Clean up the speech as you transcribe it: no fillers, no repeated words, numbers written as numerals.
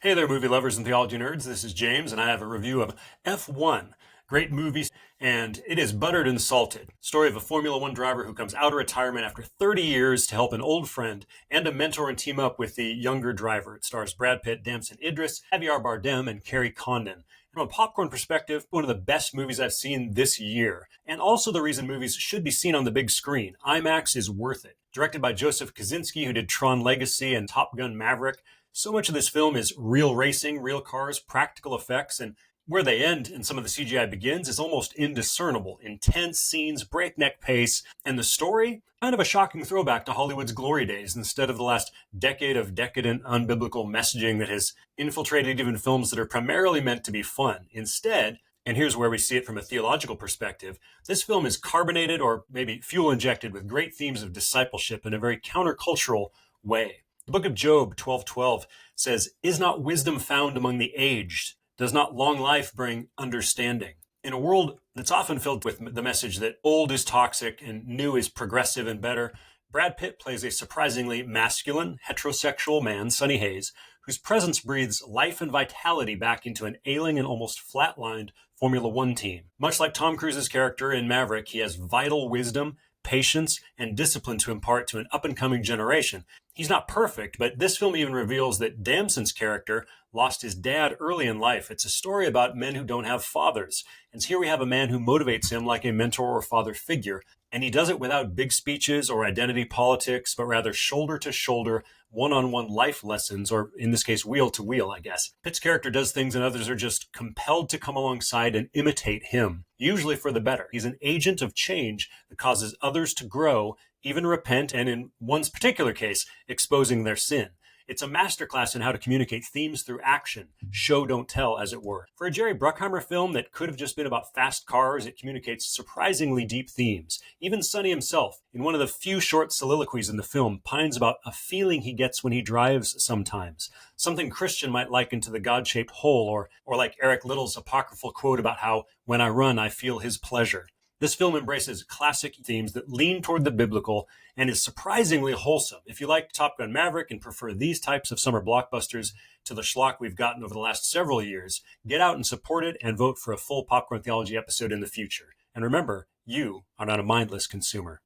Hey there, movie lovers and theology nerds. This is James, and I have a review of F1. Great movie, and it is buttered and salted. Story of a Formula One driver who comes out of retirement after 30 years to help an old friend and a mentor and team up with the younger driver. It stars Brad Pitt, Damson, Idris, Javier, Bardem, and Kerry, Condon. From a popcorn perspective, one of the best movies I've seen this year, and also the reason movies should be seen on the big screen. IMAX is worth it. Directed by Joseph Kosinski, who did Tron Legacy and Top Gun Maverick. So much of this film is real racing, real cars, practical effects, and where they end and some of the CGI begins is almost indiscernible. Intense scenes, breakneck pace, and the story, kind of a shocking throwback to Hollywood's glory days instead of the last decade of decadent, unbiblical messaging that has infiltrated even films that are primarily meant to be fun. Instead, and here's where we see it from a theological perspective, this film is carbonated or maybe fuel injected with great themes of discipleship in a very countercultural way. The book of Job 12:12 says, "Is not wisdom found among the aged? Does not long life bring understanding?" In a world that's often filled with the message that old is toxic and new is progressive and better, Brad Pitt plays a surprisingly masculine, heterosexual man, Sonny Hayes, whose presence breathes life and vitality back into an ailing and almost flatlined Formula One team. Much like Tom Cruise's character in Maverick, he has vital wisdom, patience, and discipline to impart to an up-and-coming generation. He's not perfect, but this film even reveals that Damson's character lost his dad early in life. It's a story about men who don't have fathers. And here we have a man who motivates him like a mentor or father figure. And he does it without big speeches or identity politics, but rather shoulder to shoulder, one-on-one life lessons, or in this case, wheel to wheel, I guess. Pitt's character does things and others are just compelled to come alongside and imitate him, usually for the better. He's an agent of change that causes others to grow, even repent, and in one's particular case, exposing their sin. It's a masterclass in how to communicate themes through action, show don't tell, as it were. For a Jerry Bruckheimer film that could have just been about fast cars, it communicates surprisingly deep themes. Even Sonny himself, in one of the few short soliloquies in the film, pines about a feeling he gets when he drives sometimes. Something Christian might liken to the God-shaped hole, or like Eric Little's apocryphal quote about how, "When I run, I feel his pleasure." This film embraces classic themes that lean toward the biblical and is surprisingly wholesome. If you like Top Gun Maverick and prefer these types of summer blockbusters to the schlock we've gotten over the last several years, get out and support it and vote for a full Popcorn Theology episode in the future. And remember, you are not a mindless consumer.